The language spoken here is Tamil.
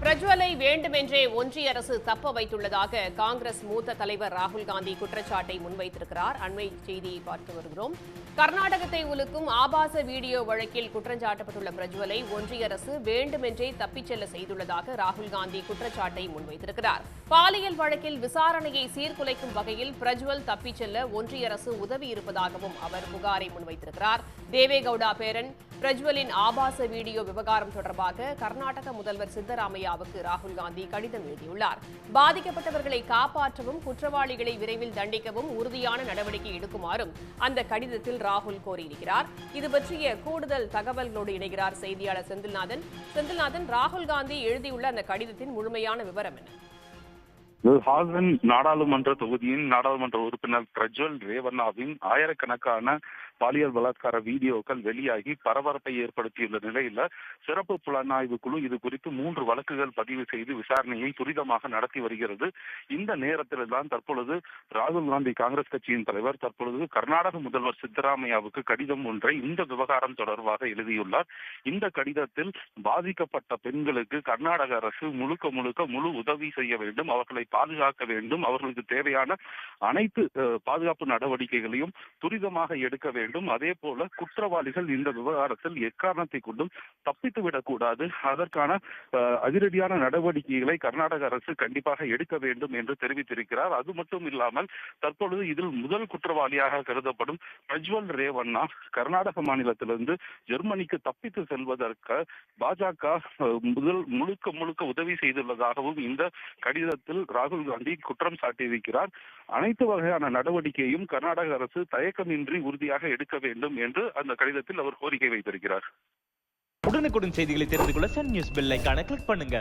பிரஜ்வலை வேண்டுமென்றே ஒன்றிய அரசு தப்ப வைத்துள்ளதாக காங்கிரஸ் மூத்த தலைவர் ராகுல் காந்தி குற்றச்சாட்டை முன்வைத்திருக்கிறார். அண்மை செய்தியை பார்த்து வருகிறோம். கர்நாடகத்தை உலுக்கும் ஆபாச வீடியோ வழக்கில் குற்றஞ்சாட்டப்பட்டுள்ள பிரஜ்வலை ஒன்றிய அரசு வேண்டுமென்றே தப்பிச் செல்ல செய்துள்ளதாக ராகுல் காந்தி குற்றச்சாட்டை முன்வைத்திருக்கிறார். பாலியல் வழக்கில் விசாரணையை சீர்குலைக்கும் வகையில் பிரஜ்வல் தப்பிச் செல்ல ஒன்றிய அரசு உதவி இருப்பதாகவும் அவர் புகாரை முன்வைத்திருக்கிறார். தேவேகவுடா பேரன் பிரஜ்வலின் ஆபாச வீடியோ விவகாரம் தொடர்பாக கர்நாடக முதல்வர் சித்தராமையாவுக்கு ராகுல் காந்தி கடிதம் எழுதியுள்ளார். பாதிக்கப்பட்டவர்களை காப்பாற்றவும் குற்றவாளிகளை விரைவில் தண்டிக்கவும் உறுதியான நடவடிக்கை எடுக்குமாறும் அந்த கடிதத்தில் ராகுல் கோரியிருக்கிறார். இது பற்றிய கூடுதல் தகவல்களோடு இணைகிறார் செய்தியாளர் செந்தில்நாதன். ராகுல் காந்தி எழுதியுள்ள அந்த கடிதத்தின் முழுமையான விவரம் என்ன? ஹாசன் நாடாளுமன்ற தொகுதியின் நாடாளுமன்ற உறுப்பினர் பிரஜ்வல் ரேவண்ணாவின் ஆயிரக்கணக்கான பாலியல் பலாத்கார வீடியோக்கள் வெளியாகி பரபரப்பை ஏற்படுத்தியுள்ள நிலையில சிறப்பு புலனாய்வு குழு இது குறித்து 3 வழக்குகள் பதிவு செய்து விசாரணையை துரிதமாக நடத்தி வருகிறது. இந்த நேரத்தில்தான் தற்பொழுது ராகுல் காந்தி காங்கிரஸ் கட்சியின் தலைவர் தற்பொழுது கர்நாடக முதல்வர் சித்தராமையாவுக்கு கடிதம் ஒன்றை இந்த விவகாரம் தொடர்பாக எழுதியுள்ளார். இந்த கடிதத்தில் பாதிக்கப்பட்ட பெண்களுக்கு கர்நாடக அரசு முழு உதவி செய்ய வேண்டும், அவர்களை பாதுகாக்க வேண்டும், அவர்களுக்கு தேவையான அனைத்து பாதுகாப்பு நடவடிக்கைகளையும் துரிதமாக எடுக்க வேண்டும். அதே போல குற்றவாளிகள் இந்த விவகாரத்தில் எக்காரணத்தை கொண்டும் தப்பித்துவிடக் கூடாது, அதற்கான அதிரடியான நடவடிக்கைகளை கர்நாடக அரசு கண்டிப்பாக எடுக்க வேண்டும் என்று தெரிவித்திருக்கிறார். அது மட்டும் இல்லாமல் தற்பொழுது இதில் முதல் குற்றவாளியாக கருதப்படும் பிரஜ்வல் ரேவண்ணா கர்நாடக மாநிலத்திலிருந்து ஜெர்மனிக்கு தப்பித்து செல்வதற்கு பாஜக முழுக்க உதவி செய்துள்ளதாகவும் இந்த கடிதத்தில் ராகுல் காந்தி குற்றம் சாட்டியிருக்கிறார். அனைத்து வகையான நடவடிக்கையும் கர்நாடக அரசு தயக்கமின்றி உறுதியாக எடுக்க வேண்டும் என்று அந்த கடிதத்தில் அவர் கோரிக்கை வைத்திருக்கிறார். உடனுக்குடன் செய்திகளை தெரிந்து கொள்ள சன் நியூஸ் பெல் ஐகானை கிளிக் பண்ணுங்க.